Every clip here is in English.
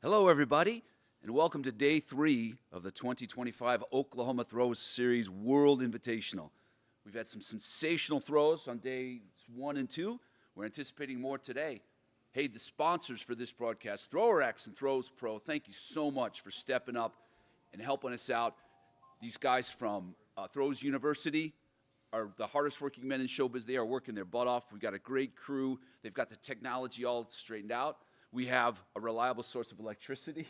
Hello, everybody, and welcome to day 3 of the 2025 Oklahoma Throws Series World Invitational. We've had some sensational throws on days 1 and 2. We're anticipating more today. Hey, the sponsors for this broadcast, Thrower X and Throws Pro, thank you so much for stepping up and helping us out. These guys from Throws University are the hardest working men in showbiz. They are working their butt off. We've got a great crew. They've got the technology all straightened out. We have a reliable source of electricity.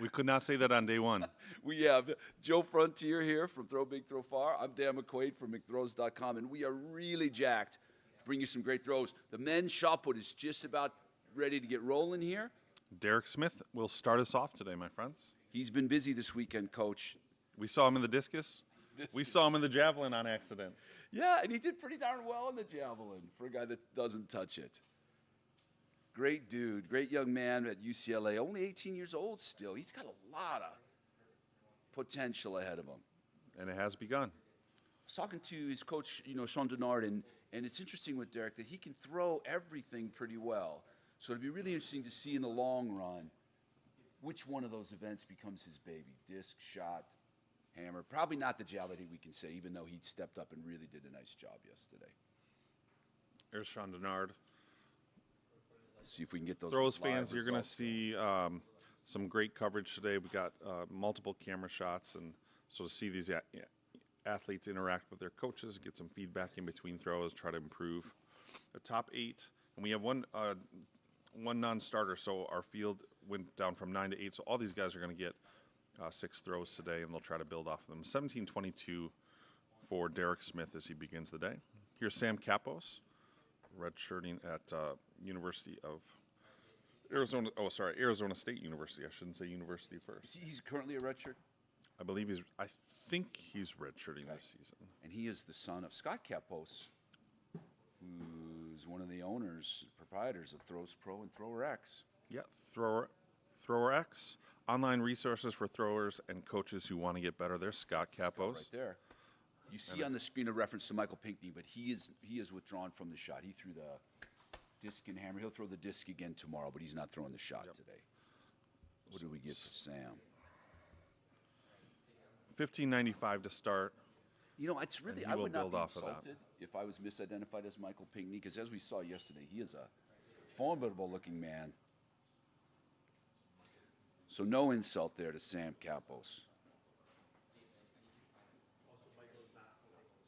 We could not say that on day one. We have Joe Frontier here from Throw Big, Throw Far. I'm Dan McQuaid from McThrows.com, and we are really jacked to bring you some great throws. The men's shot put is just about ready to get rolling here. Derek Smith will start us off today, my friends. He's been busy this weekend, Coach. We saw him in the discus. We saw him in the javelin on accident. Yeah, and he did pretty darn well in the javelin for a guy that doesn't touch it. Great dude, great young man at UCLA, only 18 years old still. He's got a lot of potential ahead of him. And it has begun. I was talking to his coach, Sean Denard, and it's interesting with Derek that he can throw everything pretty well. So it'd be really interesting to see in the long run which one of those events becomes his baby. Disc, shot, hammer. Probably not the javelin, we can say, even though he stepped up and really did a nice job yesterday. There's Sean Denard. See if we can get those Throws live fans, you're going to results. see some great coverage today. We got multiple camera shots, and so to see these athletes interact with their coaches, get some feedback in between throws, try to improve. The top 8, and we have one non-starter, so our field went down from 9 to 8. So all these guys are going to get 6 throws today, and they'll try to build off of them. 17:22 for Derek Smith as he begins the day. Here's Sam Kapos, redshirting at University of Arizona. Oh, sorry, Arizona State University. I shouldn't say university first. He's currently a redshirt, I think he's redshirting this season. and he is the son of Scott Kapos, who's one of the owners, proprietors of Throws Pro and Thrower X. Yeah, Thrower X, online resources for throwers and coaches who want to get better. There's Scott Kapos. Right there. You see on the screen a reference to Michael Pinckney, but he is withdrawn from the shot. He threw the disc and hammer. He'll throw the disc again tomorrow, but he's not throwing the shot today. What do we get for Sam? 15.95 to start. It's really, And he I will would not build be off of that. insulted if I was misidentified as Michael Pinckney, because as we saw yesterday, he is a formidable looking man. So no insult there to Sam Kapos.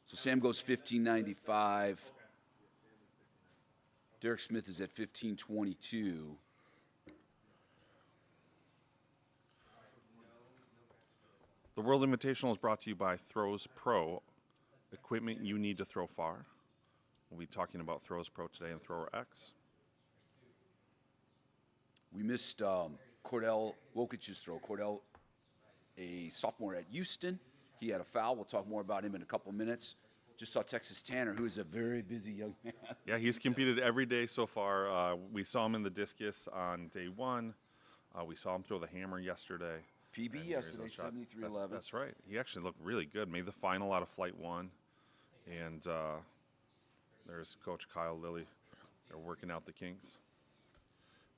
So Sam goes 15.95. Derek Smith is at 15.22. The World Invitational is brought to you by Throws Pro, equipment you need to throw far. We'll be talking about Throws Pro today and Thrower X. We missed Cordell Wokic's throw. Cordell, a sophomore at Houston. He had a foul. We'll talk more about him in a couple minutes. Just saw Texas Tanner, who is a very busy young man. Yeah, he's competed every day so far. We saw him in the discus on day 1. We saw him throw the hammer yesterday. PB And yesterday, here's a shot. 73-11. That's right. He actually looked really good. Made the final out of Flight 1. And there's Coach Kyle Lilly. They're working out the kinks.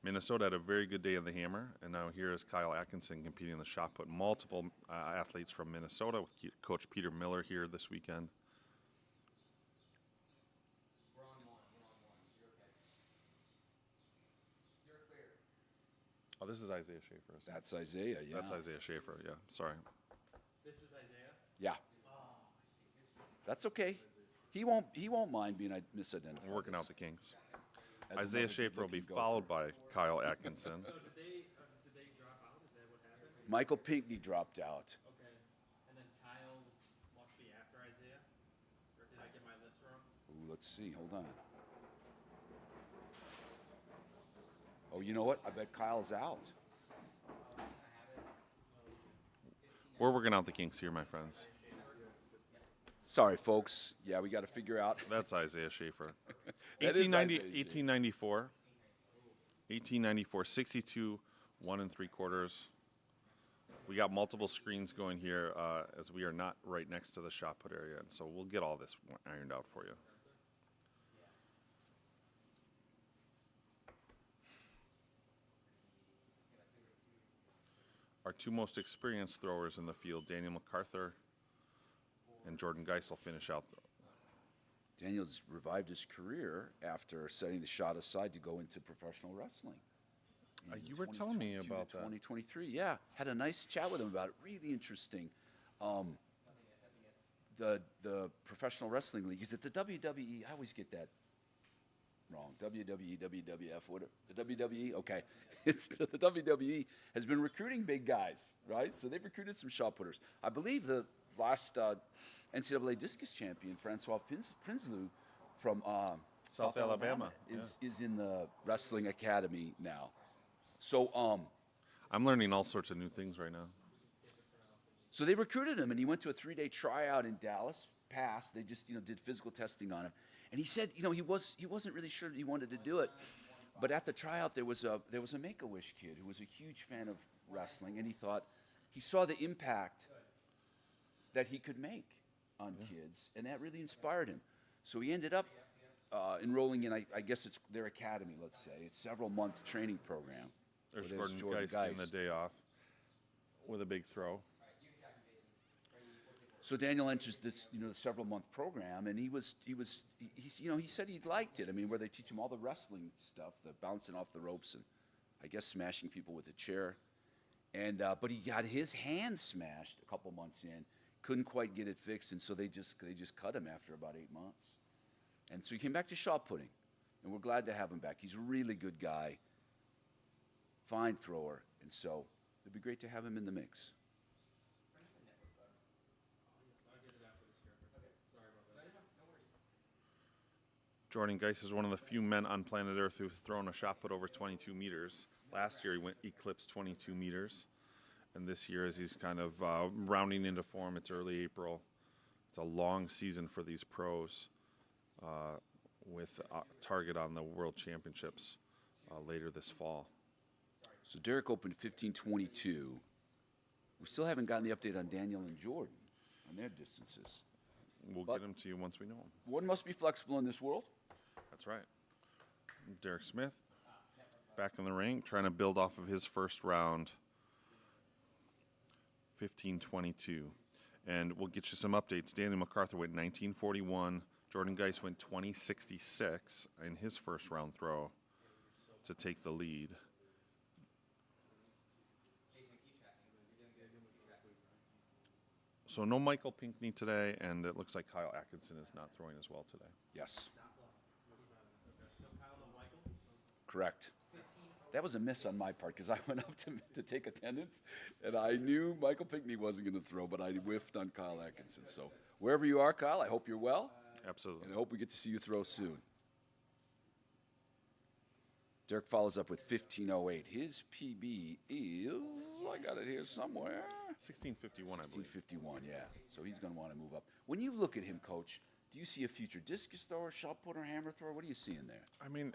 Minnesota had a very good day in the hammer, and now here is Kyle Atkinson competing in the shot put. Multiple athletes from Minnesota with Coach Peter Miller here this weekend. Oh, this is Isaiah Schaefer. isn't it? That's Isaiah, yeah. That's Isaiah Schaefer, yeah. Sorry. This is Isaiah? Yeah. That's okay. He won't mind being misidentified. We're working out the kinks. As Isaiah another Schaefer will be good-looking followed by Kyle Atkinson. So did they drop out? Is that what happened? Michael Pinckney dropped out. Okay. And then Kyle must be after Isaiah? Or did I get my list wrong? Ooh, let's see. Hold on. Oh, you know what? I bet Kyle's out. We're working out the kinks here, my friends. Sorry, folks. Yeah, we got to figure out. That's Isaiah Schaefer. That is 1890, Isaiah Schaefer. 1894, 62, 1 3/4. We got multiple screens going here as we are not right next to the shot put area, and so we'll get all this ironed out for you. our two most experienced throwers in the field, Daniel MacArthur and Jordan Geist, will finish out. Daniel's revived his career after setting the shot aside to go into professional wrestling. in You were telling me 2022 to about that. 2023, yeah. Had a nice chat with him about it. Really interesting. The professional wrestling league, is it the WWE? I always get that wrong. WWE, WWF, what? The WWE? Okay. It's the WWE has been recruiting big guys, right? So they've recruited some shot putters. I believe the last NCAA discus champion, Francois Prinsloo from South Alabama, is in the wrestling academy now. So I'm learning all sorts of new things right now. So they recruited him, and he went to a 3-day tryout in Dallas. Passed. They just did physical testing on him, and he said he wasn't really sure he wanted to do it, but at the tryout there was a Make-A-Wish kid who was a huge fan of wrestling, and he saw the impact that he could make on kids, and that really inspired him. So he ended up enrolling in I guess it's their academy. Let's say it's several-month training program. There's where Jordan Geist getting the day off with a big throw. So Daniel enters this, the several-month program, and he said he liked it. I mean, where they teach him all the wrestling stuff, the bouncing off the ropes, and I guess smashing people with a chair. And but he got his hand smashed a couple months in, couldn't quite get it fixed, and so they just cut him after about 8 months. And so he came back to shot putting, and we're glad to have him back. He's a really good guy, fine thrower, and so it'd be great to have him in the mix. Jordan Geist is one of the few men on planet Earth who's thrown a shot put over 22 meters. Last year he eclipsed 22 meters. And this year, as he's kind of rounding into form, it's early April. It's a long season for these pros with a target on the World Championships later this fall. So Derek opened 15:22. We still haven't gotten the update on Daniel and Jordan on their distances. We'll get them to you once we know them. One must be flexible in this world. That's right. Derek Smith back in the ring, trying to build off of his first round, 15:22. And we'll get you some updates. Daniel MacArthur went 19:41. Jordan Geist went 20:66 in his first round throw to take the lead. So no Michael Pinckney today, and it looks like Kyle Atkinson is not throwing as well today. Yes. Correct. That was a miss on my part because I went up to take attendance, and I knew Michael Pinckney wasn't going to throw, but I whiffed on Kyle Atkinson. So wherever you are, Kyle, I hope you're well. Absolutely. And I hope we get to see you throw soon. Derek follows up with 15:08. His PB is, I got it here somewhere. 16:51, I believe. 16:51, yeah. So he's going to want to move up. When you look at him, Coach, do you see a future discus thrower, shot putter, hammer thrower? What are you seeing there? I mean,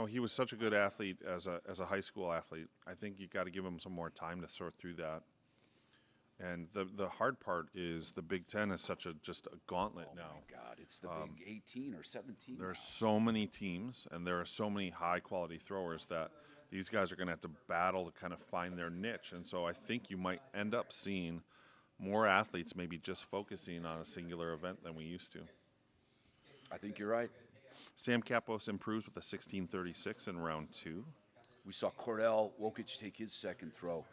he was such a good athlete as a high school athlete. I think you got to give him some more time to sort through that. And the hard part is the Big Ten is just a gauntlet now. Oh my God, it's the big 18 or 17. There are so many teams, and there are so many high-quality throwers that these guys are going to have to battle to kind of find their niche. And so I think you might end up seeing more athletes maybe just focusing on a singular event than we used to. I think you're right. Sam Kapos improves with a 16:36 in round 2. We saw Cordell Wokic take his second throw.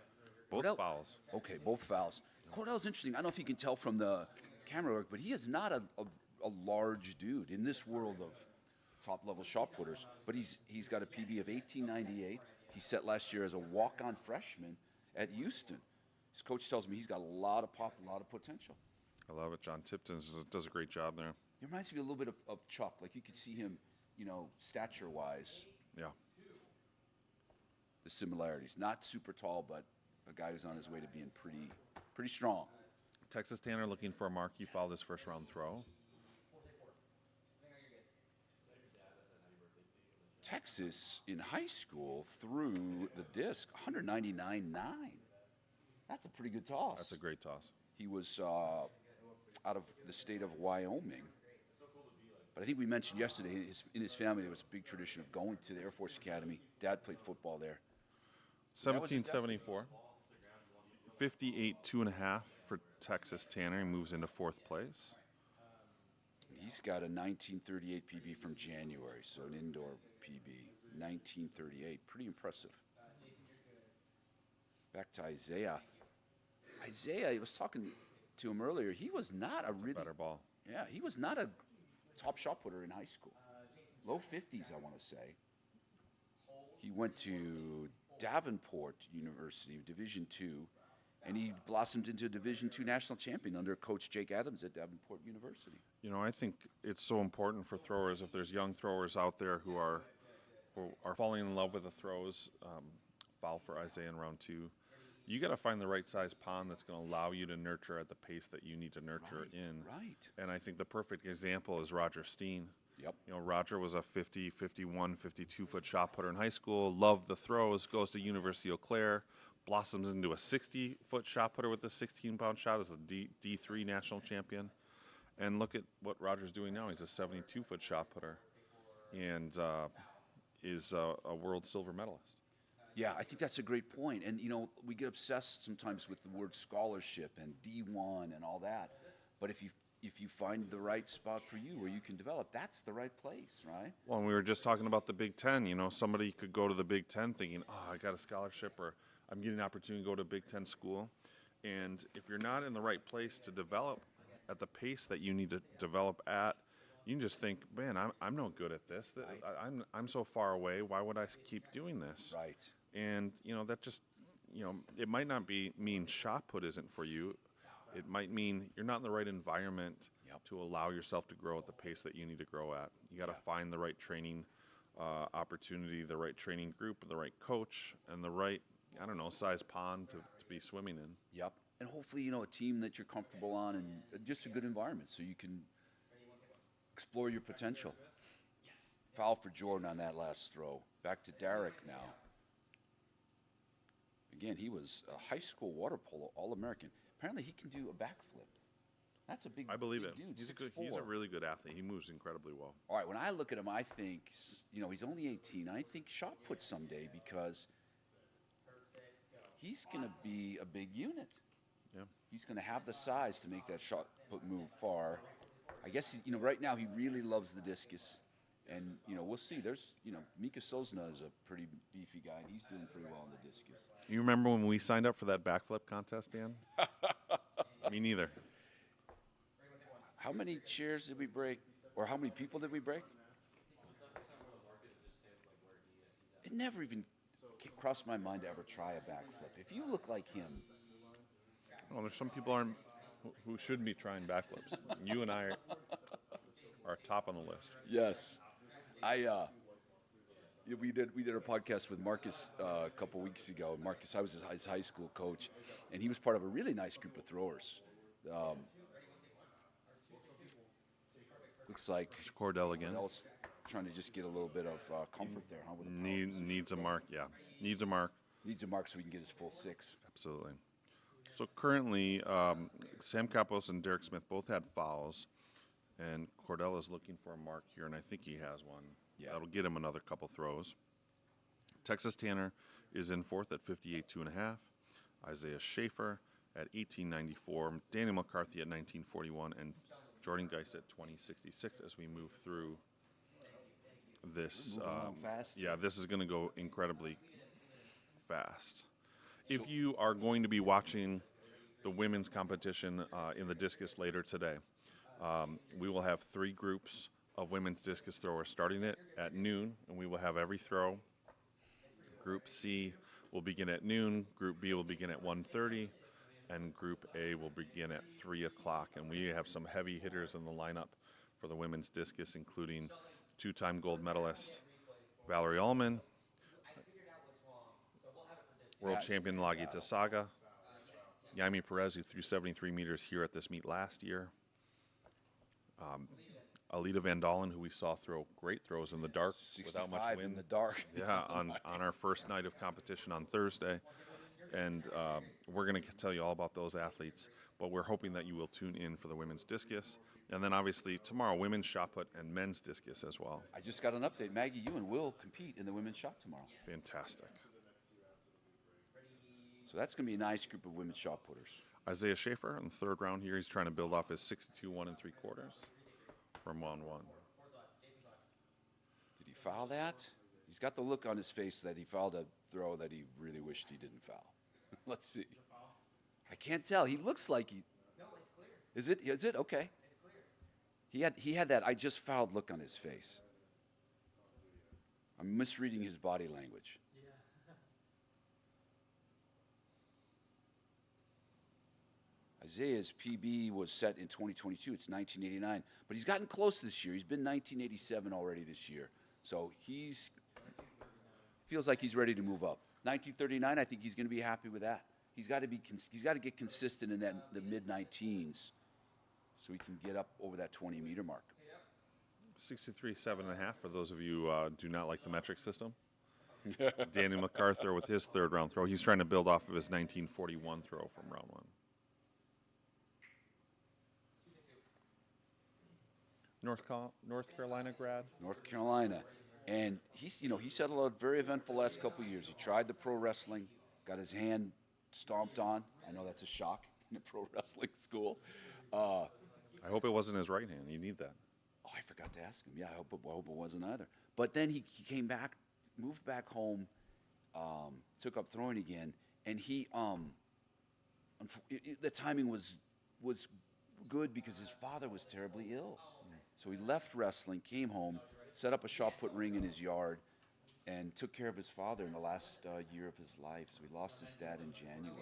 Both Cordell- fouls. Okay, both fouls. Cordell's interesting. I don't know if you can tell from the camera work, but he is not a large dude in this world of top-level shot putters. But he's got a PB of 1898. He set last year as a walk-on freshman at Houston. His coach tells me he's got a lot of pop, a lot of potential. I love it. John Tipton does a great job there. He reminds me a little bit of Chuck. Like you could see him, stature-wise, Yeah. the similarities. Not super tall, but a guy who's on his way to being pretty strong. Texas Tanner looking for a marquee foul this first round throw. Texas in high school threw the disc 199.9. That's a pretty good toss. That's a great toss. He was out of the state of Wyoming. But I think we mentioned yesterday in his family there was a big tradition of going to the Air Force Academy. Dad played football there. That was his 1774. 58.2.5 for Texas Tanner. He moves into 4th place. He's got a 1938 PB from January, so an indoor PB. 1938. Pretty impressive. Back to Isaiah. Isaiah, I was talking to him earlier. He was not a really Better ball. Yeah, he was not a top shot putter in high school. Low 50s, I want to say. He went to Davenport University, Division II, and he blossomed into a Division II national champion under Coach Jake Adams at Davenport University. You know, I think it's so important for throwers, if there's young throwers out there who are falling in love with the throws, foul for Isaiah in round 2. You got to find the right size pond that's going to allow you to nurture at the pace that you need to nurture in. Right. And I think the perfect example is Roger Steen. Yep. You know, Roger was a 50, 51, 52-foot shot putter in high school, loved the throws, goes to University of Eau Claire, blossoms into a 60-foot shot putter with a 16-pound shot as a D3 national champion. And look at what Roger's doing now. He's a 72-foot shot putter and is a world silver medalist. Yeah, I think that's a great point. And, you know, we get obsessed sometimes with the word scholarship and D1 and all that. But if you find the right spot for you where you can develop, that's the right place, right? Well, and we were just talking about the Big Ten. You know, somebody could go to the Big Ten thinking, oh, I got a scholarship or I'm getting an opportunity to go to a Big Ten school. And if you're not in the right place to develop at the pace that you need to develop at, you can just think, man, I'm no good at this. Right. I'm so far away. Why would I keep doing this? Right. And, you know, that just, you know, it might not mean shot put isn't for you. It might mean you're not in the right environment to allow yourself to grow at the pace that you need to grow at. You got to find the right training opportunity, the right training group, the right coach, and the right, I don't know, size pond to be swimming in. Yep. And hopefully, you know, a team that you're comfortable on and just a good environment so you can explore your potential. Foul for Jordan on that last throw. Back to Derek now. Again, he was a high school water polo All-American. Apparently, he can do a backflip. That's a big, I believe big it. dude. He's a 6'4". really good athlete. He moves incredibly well. All right, when I look at him, I think, you know, he's only 18. I think shot put someday because he's going to be a big unit. Yeah. He's going to have the size to make that shot put move far. I guess, you know, right now he really loves the discus. And, you know, we'll see. There's, you know, Mika Sosna is a pretty beefy guy, and he's doing pretty well on the discus. You remember when we signed up for that backflip contest, Dan? Me neither. How many chairs did we break? Or how many people did we break? It never even crossed my mind to ever try a backflip. If you look like him. Well, there's some people who shouldn't be trying backflips. You and I are top on the list. Yes. We did a podcast with Marcus a couple weeks ago. Marcus, I was his high school coach, and he was part of a really nice group of throwers. Looks like Cordell again. Cordell's trying to just get a little bit of comfort there, huh? With the Needs a mark, yeah. Needs a mark. Needs a mark so he can get his full 6. Absolutely. So currently, Sam Capos and Derek Smith both had fouls, and Cordell is looking for a mark here, and I think he has one. Yeah. That'll get him another couple throws. Texas Tanner is in 4th at 58.2.5. Isaiah Schaefer at 18.94. Daniel McCarthy at 19.41, and Jordan Geist at 20.66 as we move through this. Moving along fast. Yeah, this is going to go incredibly fast. If you are going to be watching the women's competition in the discus later today, we will have 3 groups of women's discus throwers starting it at noon, and we will have every throw. Group C will begin at noon, Group B will begin at 1:30, and Group A will begin at 3 o'clock. And we have some heavy hitters in the lineup for the women's discus, including 2-time gold medalist Valerie Allman, world champion Lagita Saga, Yaimi Perez, who threw 73 meters here at this meet last year, Alita Van Dalen, who we saw throw great throws in the dark without much 65 wind. in the dark. Yeah, on our first night of competition on Thursday. And we're going to tell you all about those athletes, but we're hoping that you will tune in for the women's discus. And then obviously tomorrow, women's shot put and men's discus as well. I just got an update. Maggie Ewan will compete in the women's shot tomorrow. Fantastic. So that's going to be a nice group of women's shot putters. Isaiah Schaefer in the third round here. He's trying to build off his 62 1 3/4 from 1-1. Did he foul that? He's got the look on his face that he fouled a throw that he really wished he didn't foul. Let's see. I can't tell. He looks like he. No, it's clear. Is it? Is it? Okay. It's clear. He had that I just fouled look on his face. I'm misreading his body language. Isaiah's PB was set in 2022. It's 1989, but he's gotten close this year. He's been 1987 already this year, so he's feels like he's ready to move up. 1939, I think he's going to be happy with that. He's got to get consistent in the mid-19s, so he can get up over that 20-meter mark. 63 7.5 for those of you who do not like the metric system. Danny MacArthur with his third round throw. He's trying to build off of his 1941 throw from round 1. North Carolina grad. North Carolina, and he's had a very eventful last couple of years. He tried the pro wrestling, got his hand stomped on. I know that's a shock in a pro wrestling school. I hope it wasn't his right hand. You need that. Oh, I forgot to ask him. Yeah, I hope it wasn't either. But then he came back, moved back home, took up throwing again, and the timing was good because his father was terribly ill. So he left wrestling, came home, set up a shot put ring in his yard, and took care of his father in the last year of his life. So he lost his dad in January.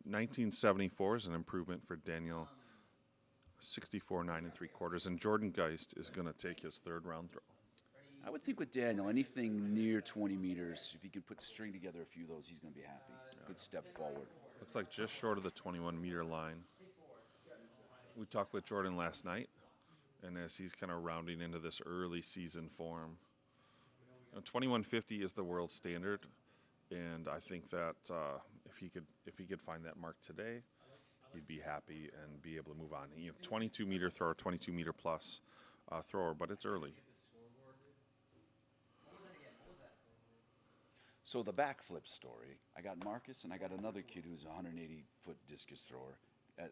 1974 is an improvement for Daniel. 64 9 3/4, and Jordan Geist is going to take his third round throw. I would think with Daniel, anything near 20 meters, if he can put the string together a few of those, he's going to be happy. Good step forward. Looks like just short of the 21-meter line. We talked with Jordan last night, and as he's kind of rounding into this early season form, 2150 is the world standard, and I think that if he could find that mark today, he'd be happy and be able to move on. 22-meter thrower, 22-meter plus thrower, but it's early. So the backflip story, I got Marcus and I got another kid who's a 180-foot discus thrower.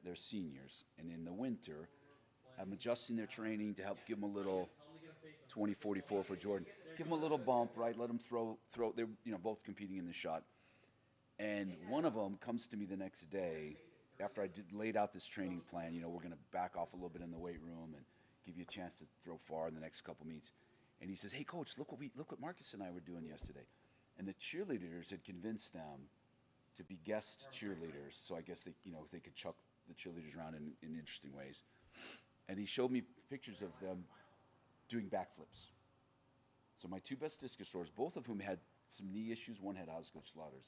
They're seniors, and in the winter, I'm adjusting their training to help give them a little 20-44 for Jordan. Give them a little bump, right? Let them throw. They're both competing in the shot. And one of them comes to me the next day after I laid out this training plan. We're going to back off a little bit in the weight room and give you a chance to throw far in the next couple meets. And he says, "Hey, coach, look what Marcus and I were doing yesterday." And the cheerleaders had convinced them to be guest cheerleaders, so I guess they could chuck the cheerleaders around in interesting ways. And he showed me pictures of them doing backflips. So my two best discus throwers, both of whom had some knee issues, one had Osgood Slaughters,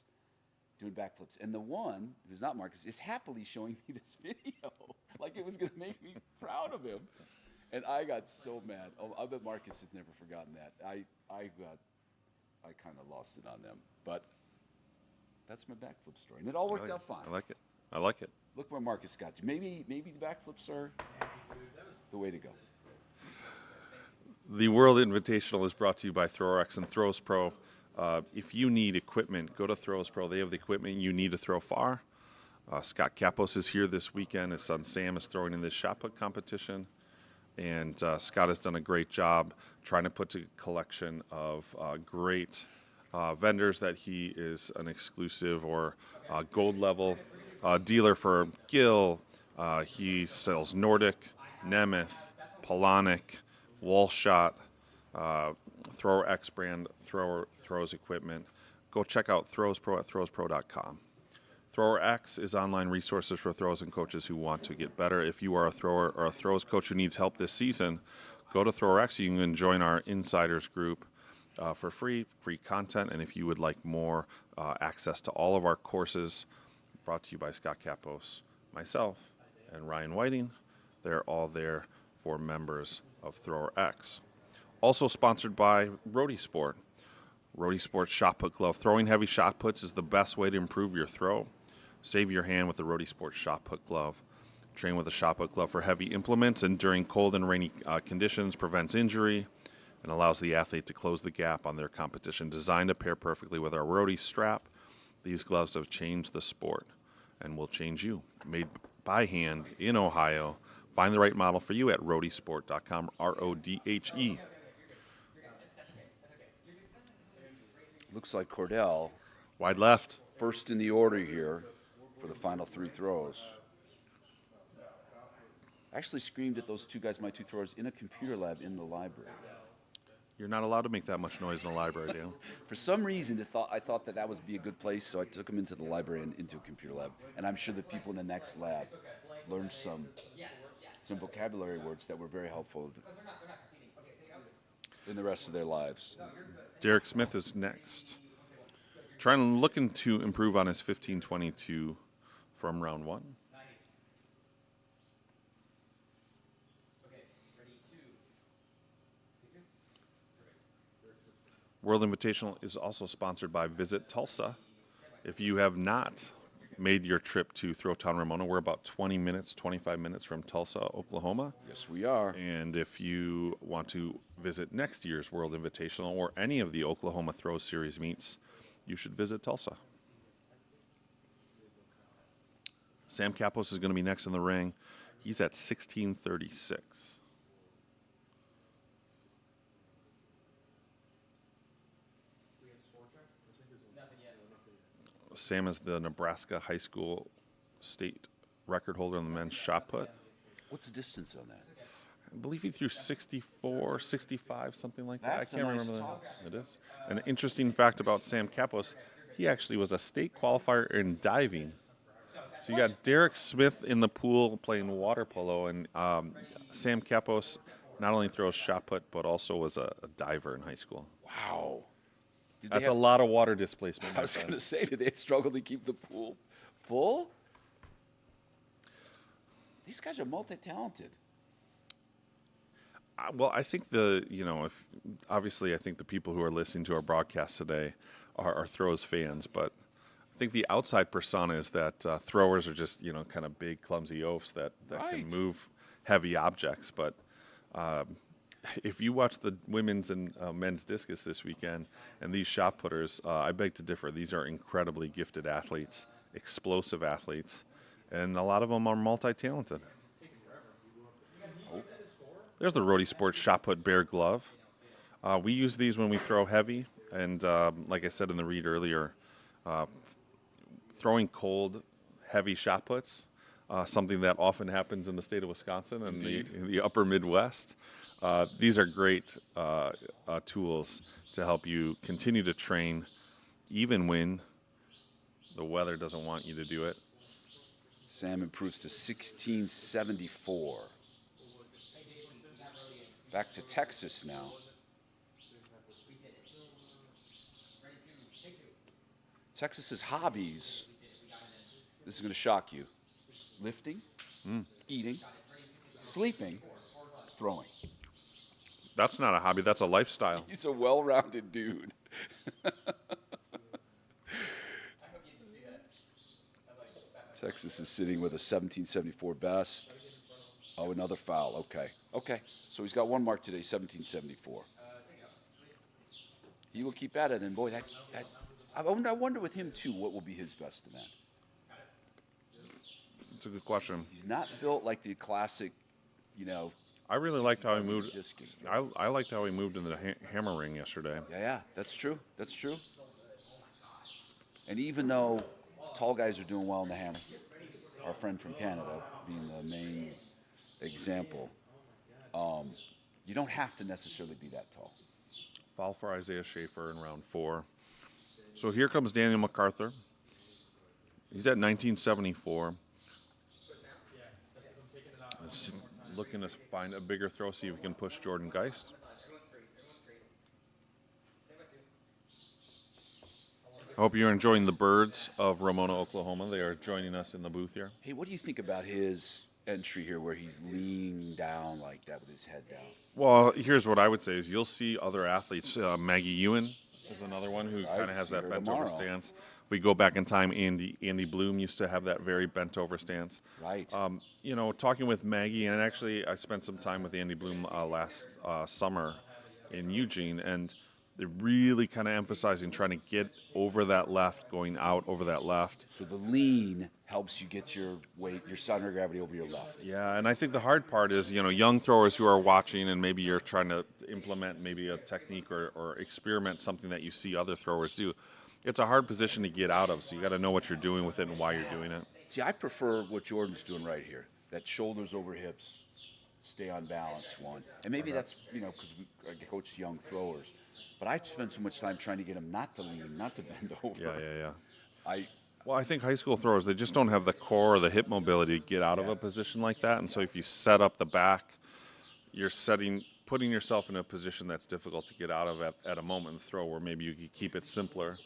doing backflips. And the one, who's not Marcus, is happily showing me this video, like it was going to make me proud of him. And I got so mad. Oh, I bet Marcus has never forgotten that. I kind of lost it on them. But that's my backflip story. And it all worked out fine. I like it. Look where Marcus got you. Maybe the backflips are the way to go. The World Invitational is brought to you by ThrowRx and Throws Pro. If you need equipment, go to Throws Pro. They have the equipment you need to throw far. Scott Kapos is here this weekend. His son Sam is throwing in this shot put competition. And Scott has done a great job trying to put a collection of great vendors that he is an exclusive or gold level dealer for. Gill. He sells Nordic, Nemeth, Polonic, Wallshot, Thrower X brand throws equipment. Go check out Throws Pro at throwspro.com. Thrower X is online resources for throwers and coaches who want to get better. If you are a thrower or a throws coach who needs help this season, go to Thrower X. You can join our insiders group for free content. And if you would like more access to all of our courses, brought to you by Scott Kapos, myself, and Ryan Whiting, they're all there for members of Thrower X. Also sponsored by Roadie Sport. Roadie Sport's shot put glove. Throwing heavy shot puts is the best way to improve your throw. Save your hand with the Roadie Sports shot put glove. Train with a shot put glove for heavy implements and during cold and rainy conditions, prevents injury, and allows the athlete to close the gap on their competition. Designed to pair perfectly with our Roadie strap, These gloves have changed the sport and will change you. Made by hand in Ohio. Find the right model for you at rodesport.com, RODHE. Looks like Cordell Wide left. first in the order here for the final 3 throws. I actually screamed at those 2 guys, my 2 throwers, in a computer lab in the library. You're not allowed to make that much noise in a library, Dale. For some reason, I thought that would be a good place, so I took them into the library and into a computer lab. And I'm sure the people in the next lab learned some vocabulary words that were very helpful in the rest of their lives. Derek Smith is next. Looking to improve on his 15.22 from round 1. World Invitational is also sponsored by Visit Tulsa. If you have not made your trip to Throwtown, Ramona, we're about 25 minutes from Tulsa, Oklahoma. Yes, we are. And if you want to visit next year's World Invitational or any of the Oklahoma Throws Series meets, you should visit Tulsa. Sam Kapos is going to be next in the ring. He's at 16:36. Sam is the Nebraska high school state record holder in the men's shot put. What's the distance on that? I believe he threw 64, 65, something like that. That's I can't a nice remember toss. It is. An interesting fact about Sam Kapos, he actually was a state qualifier in diving. So you got Derek Smith in the pool playing water polo, and Sam Kapos not only throws shot put, but also was a diver in high school. Wow. Did That's they a lot of water displacement. I was going to say, did they struggle to keep the pool full? These guys are multi-talented. Well, I think obviously I think the people who are listening to our broadcast today are throws fans, but I think the outside persona is that throwers are just, kind of big, clumsy oafs that Right. can move heavy objects. But if you watch the women's and men's discus this weekend and these shot putters, I beg to differ. These are incredibly gifted athletes, explosive athletes, and a lot of them are multi-talented. There's the Rody Sports Shot Put Bear Glove. We use these when we throw heavy, and like I said in the read earlier, throwing cold, heavy shot puts, something that often happens in the state of Wisconsin and in the upper Midwest. These are great tools to help you continue to train even when the weather doesn't want you to do it. Sam improves to 1674. Back to Texas now. Texas's hobbies, this is going to shock you. Lifting, eating, sleeping, throwing. That's not a hobby, that's a lifestyle. He's a well-rounded dude. Texas is sitting with a 1774 best. Oh, another foul. Okay. So he's got one mark today, 1774. He will keep at it, and boy, I wonder with him too, what will be his best event. It's a good question. He's not built like the classic, I really liked how he 65 moved. discus. I liked how he moved in the hammer ring yesterday. Yeah, that's true. And even though tall guys are doing well in the hammer, our friend from Canada being the main example, you don't have to necessarily be that tall. Foul for Isaiah Schaefer in round 4. So here comes Daniel MacArthur. He's at 1974. He's looking to find a bigger throw, see if he can push Jordan Geist. I hope you're enjoying the birds of Ramona, Oklahoma. They are joining us in the booth here. Hey, what do you think about his entry here where he's leaning down like that with his head down? Well, here's what I would say is you'll see other athletes. Maggie Ewan is another one who Right, kind of has see that her bent over tomorrow. stance. We go back in time, Andy Bloom used to have that very bent over stance. Right. Talking with Maggie, and actually I spent some time with Andy Bloom last summer in Eugene, and they're really kind of emphasizing trying to get over that left, going out over that left. So the lean helps you get your weight, your center of gravity over your left. Yeah, and I think the hard part is, young throwers who are watching and maybe you're trying to implement maybe a technique or experiment something that you see other throwers do. It's a hard position to get out of, so you got to know what you're doing with it and why you're doing it. See, I prefer what Jordan's doing right here. That shoulders over hips, stay on balance one. And maybe that's, because I coach young throwers. But I spend so much time trying to get them not to lean, not to bend over. Yeah. Well, I think high school throwers, they just don't have the core or the hip mobility to get out of a position like that. And so if you set up the back, you're putting yourself in a position that's difficult to get out of at a moment in the throw where maybe you could keep it simpler.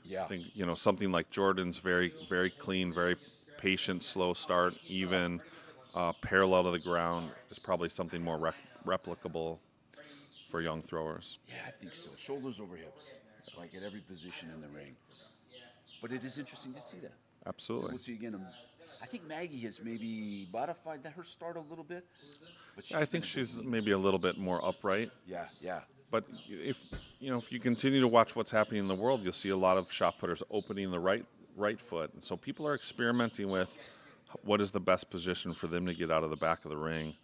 Yeah. I think, something like Jordan's very, very clean, very patient, slow start, even parallel to the ground is probably something more replicable for young throwers. Yeah, I think so. Shoulders over hips, like at every position in the ring. But it is interesting to see that. Absolutely. We'll see again. I think Maggie has maybe modified her start a little bit. But I think she's maybe a little bit more upright. Yeah. But if you continue to watch what's happening in the world, you'll see a lot of shot putters opening the right foot. And so people are experimenting with what is the best position for them to get out of the back of the ring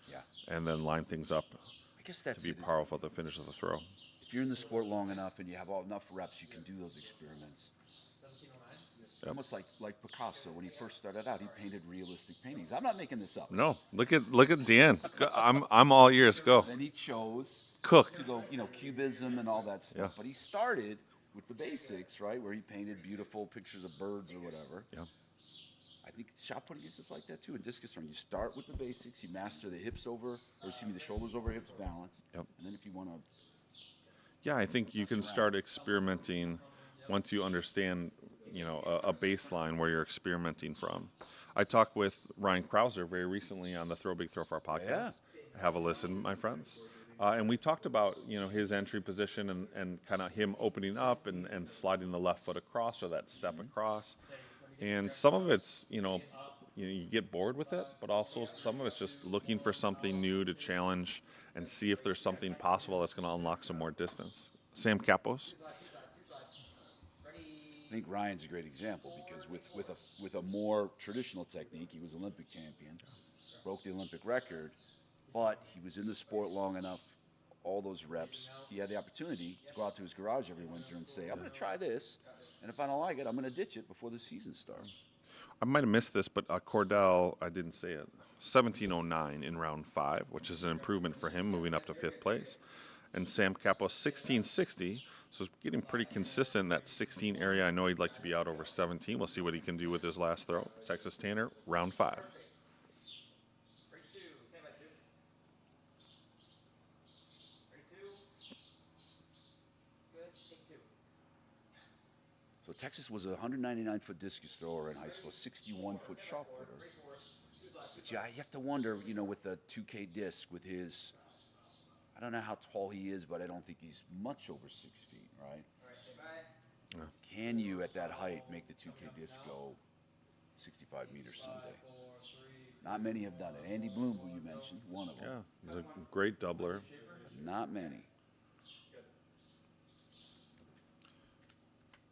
and then line things up I guess that's to be it. powerful at the finish of the throw. If you're in the sport long enough and you have enough reps, you can do those experiments. Almost like Picasso when he first started out, he painted realistic paintings. I'm not making this up. No, look at Dan. I'm all ears. Go. Then he chose Cook. to go, cubism and all that stuff. Yeah. But he started with the basics, right, where he painted beautiful pictures of birds or whatever. Yeah. I think shot putting is just like that too. In discus throwing, you start with the basics, you master the the shoulders over hips balance, Yep. and then if you want to, Yeah, I think you can start experimenting once you understand, a baseline where you're experimenting from. I talked with Ryan Krauser very recently on the Throw Big Throw for our podcast. Yeah. Have a listen, my friends. And we talked about, his entry position and kind of him opening up and sliding the left foot across or that step across. And some of it's, you get bored with it, but also some of it's just looking for something new to challenge and see if there's something possible that's going to unlock some more distance. Sam Capos. I think Ryan's a great example because with a more traditional technique, he was Olympic champion, broke the Olympic record, but he was in the sport long enough, all those reps, he had the opportunity to go out to his garage every winter and say, I'm going to try this, and if I don't like it, I'm going to ditch it before the season starts. I might have missed this, but Cordell, I didn't say it, 1709 in round 5, which is an improvement for him, moving up to 5th place. And Sam Capos, 1660, so it's getting pretty consistent in that 16 area. I know he'd like to be out over 17. We'll see what he can do with his last throw. Texas Tanner, round 5. So Texas was a 199-foot discus thrower in high school, 61-foot shot putter. But yeah, you have to wonder, with the 2K disc, with his, I don't know how tall he is, but I don't think he's much over 6 feet, right? Yeah. Can you, at that height, make the 2K disc go 65 meters someday? Not many have done it. Andy Bloom, who you mentioned, one of them. Yeah, he's a great doubler. Not many.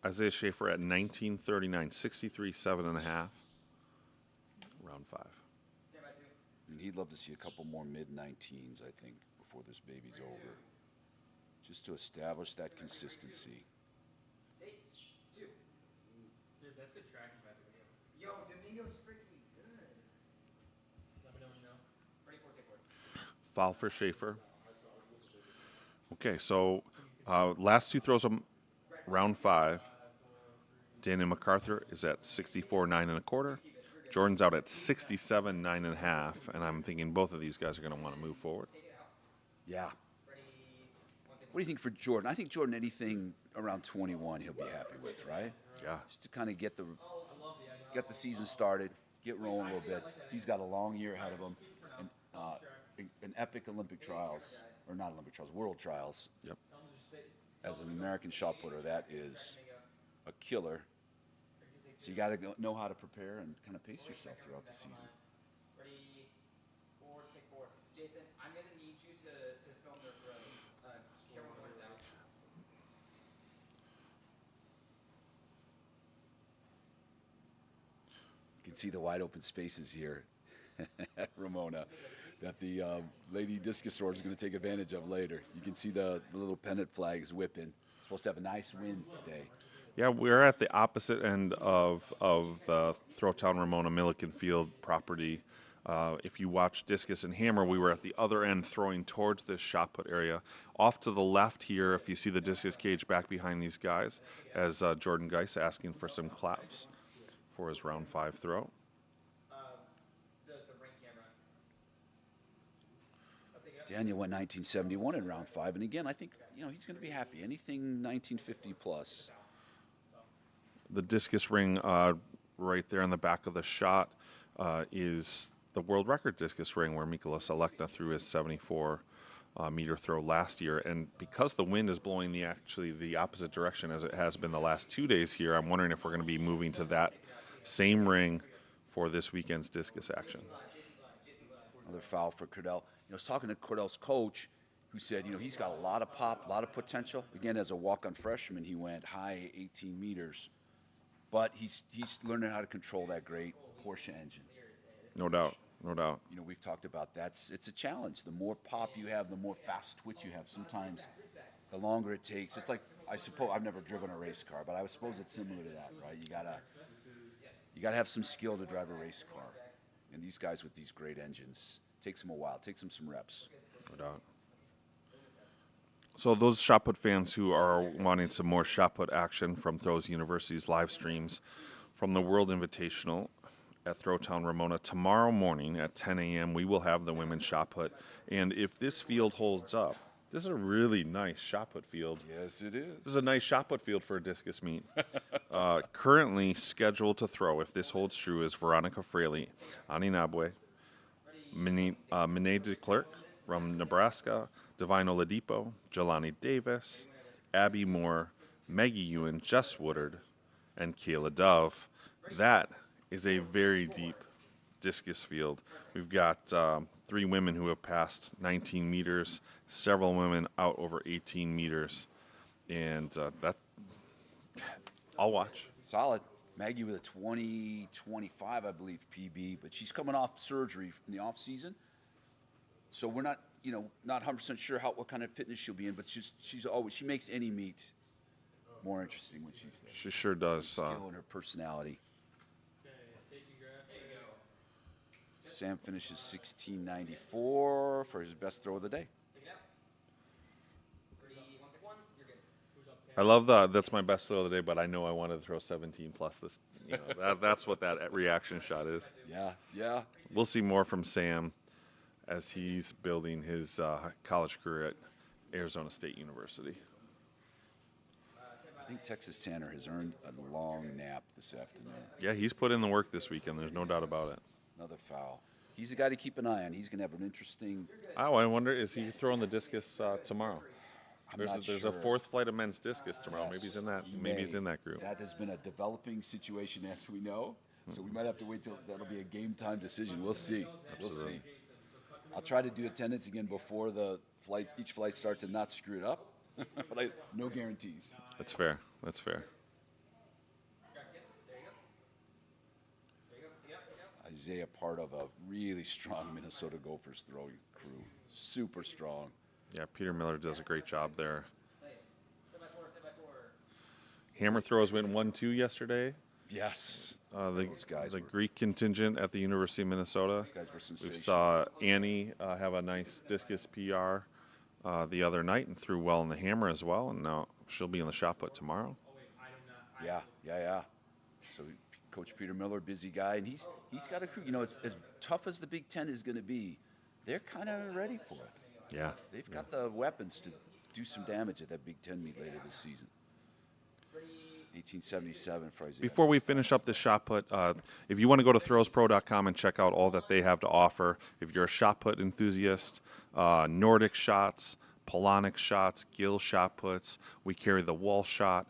Isaiah Schaefer at 1939, 63, 7.5. Round 5. And he'd love to see a couple more mid-19s, I think, before this baby's over. Just to establish that consistency. Dude, that's good tracking by the way. Yo, Domingo's freaking good. Let me know when you know. Ready for take forward. Foul for Schaefer. Okay, so last two throws of round 5. Daniel MacArthur is at 64, 9.25. Jordan's out at 67, 9.5. And I'm thinking both of these guys are going to want to move forward. Yeah. What do you think for Jordan? I think Jordan, anything around 21, he'll be happy with, right? Yeah. Just to kind of get the season started, get rolling a little bit. He's got a long year ahead of him, and an epic Olympic trials, or not Olympic trials, world trials. Yep. As an American shot putter, that is a killer. So you got to know how to prepare and kind of pace yourself throughout the season. Ready for take forward. Jason, I'm gonna need you to film their throws. Camera one's out. can see the wide open spaces here at Ramona that the lady discus throwers are going to take advantage of later. You can see the little pennant flags whipping. Supposed to have a nice wind today. Yeah, we're at the opposite end of the Throwtown Ramona Milliken Field property. If you watch discus and hammer, we were at the other end throwing towards this shot put area. Off to the left here, if you see the discus cage back behind these guys, as Jordan Geis asking for some claps for his round 5 throw. The ring camera. I'll take it up. Daniel went 1971 in round 5, and again, I think he's going to be happy. Anything 1950 plus. The discus ring right there in the back of the shot is the world record discus ring where Mikolas Alekna threw his 74 meter throw last year. And because the wind is blowing the opposite direction as it has been the last 2 days here, I'm wondering if we're going to be moving to that same ring for this weekend's discus action. Another foul for Cordell. I was talking to Cordell's coach, who said, he's got a lot of pop, a lot of potential. Again, as a walk-on freshman, he went high 18 meters. But he's learning how to control that great Porsche engine. No doubt, no doubt. We've talked about that. It's a challenge. The more pop you have, the more fast twitch you have. Sometimes the longer it takes. It's like, I suppose, I've never driven a race car, but I suppose it's similar to that, right? You gotta have some skill to drive a race car. And these guys with these great engines, takes them a while, takes them some reps. No doubt. So those shot put fans who are wanting some more shot put action from Throws University's live streams from the World Invitational at Throwtown Ramona tomorrow morning at 10 a.m. we will have the women's shot put. And if this field holds up, this is a really nice shot put field. Yes, it is. This is a nice shot put field for a discus meet. Currently scheduled to throw, if this holds true, is Veronica Fraley, Ani Nabwe, Mine de Klerk from Nebraska, Divine Oladipo, Jelani Davis, Abby Moore, Maggie Ewan, Jess Woodard, and Kayla Dove. That is a very deep discus field. We've got 3 women who have passed 19 meters, several women out over 18 meters, and that I'll watch. Solid. Maggie with a 20-25, I believe, PB, but she's coming off surgery in the off season, so we're not, not 100% sure what kind of fitness she'll be in. But she makes any meet more interesting when she's there. She sure does. Skill and her personality. Okay, take your graph. There you go. Sam finishes 16.94 for his best throw of the day. Take it out. 1, you're good. Who's up 10? I love that's my best throw of the day, but I know I wanted to throw 17 plus this. That's what that reaction shot is. Yeah. We'll see more from Sam as he's building his college career at Arizona State University. I think Texas Tanner has earned a long nap this afternoon. Yeah, he's put in the work this weekend. There's no doubt about it. Another foul. He's a guy to keep an eye on. He's going to have an interesting. Oh, I wonder, is he throwing the discus tomorrow? I'm not There's sure. a 4th flight of men's discus tomorrow. Yes, Maybe he's in that. he Maybe he's may. in that group. That has been a developing situation, as we know. So we might have to wait till that'll be a game time decision. We'll see. We'll see. I'll try to do attendance again before the flight. Each flight starts and not screw it up, but no guarantees. That's fair. That's fair. There you go. There you go. Take it up. Isaiah, part of a really strong Minnesota Gophers throwing crew. Super strong. Yeah, Peter Miller does a great job there. Nice. 7x4. Hammer throws went 1-2 yesterday. Yes. Those guys The were- Greek contingent at the University of Minnesota. Those guys were We sensational. saw Annie have a nice discus PR the other night and threw well in the hammer as well. And now she'll be in the shot put tomorrow. Oh wait, I do not. Yeah. So Coach Peter Miller, busy guy, and he's got a crew. As tough as the Big Ten is going to be, they're kind of ready for it. Yeah. They've got the weapons to do some damage at that Big Ten meet later this season. 1877 for Isaiah. Before we finish up this shot put, if you want to go to throwspro.com and check out all that they have to offer, if you're a shot put enthusiast, Nordic shots, Polonic shots, Gill shot puts, we carry the wall shot.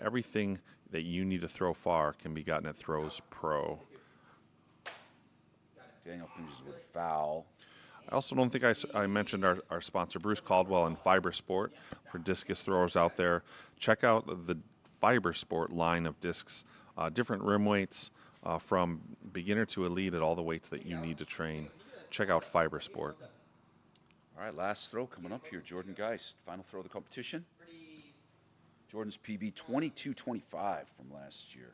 Everything that you need to throw far can be gotten at Throws Pro. Daniel finishes with a foul. I also don't think I mentioned our sponsor, Bruce Caldwell and Fiber Sport, for discus throwers out there. Check out the Fiber Sport line of discs, different rim weights, from beginner to elite at all the weights that you need to train. Check out Fiber Sport. All right, last throw coming up here. Jordan Geist, final throw of the competition. Jordan's PB 22.25 from last year.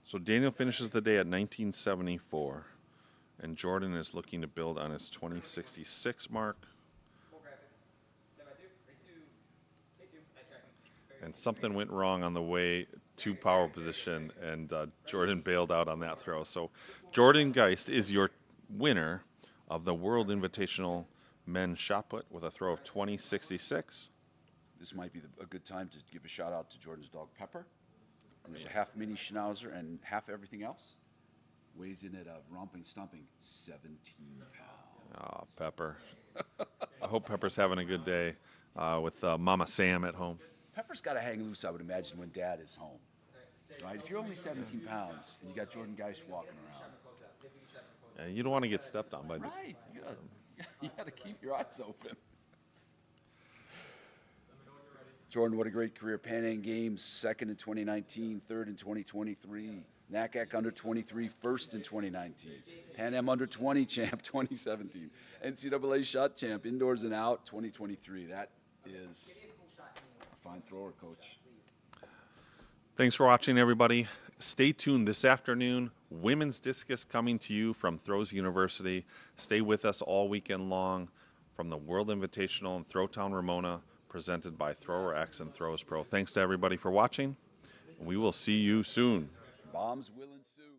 So Daniel finishes the day at 1974, and Jordan is looking to build on his 2066 mark. And something went wrong on the way to power position, and Jordan bailed out on that throw. So Jordan Geist is your winner of the World Invitational Men's Shot Put with a throw of 2066. This might be a good time to give a shout out to Jordan's dog Pepper, who's a half mini Schnauzer and half everything else. Weighs in at a romping stomping 17 pounds. Oh, Pepper. I hope Pepper's having a good day with Mama Sam at home. Pepper's got to hang loose, I would imagine, when Dad is home. Right? If you're only 17 pounds and you got Jordan Geist walking around, You don't want to get stepped on by right? You got to keep your eyes open. Jordan, what a great career. Pan Am Games, second in 2019, third in 2023. NACAC under 23, first in 2019. Pan Am under 20 champ, 2017. NCAA shot champ, indoors and out, 2023. That is a fine thrower, Coach. Thanks for watching, everybody. Stay tuned this afternoon. Women's discus coming to you from Throws University. Stay with us all weekend long from the World Invitational in Throwtown, Ramona, presented by Thrower X and Throws Pro. Thanks to everybody for watching. We will see you soon. Bombs will ensue.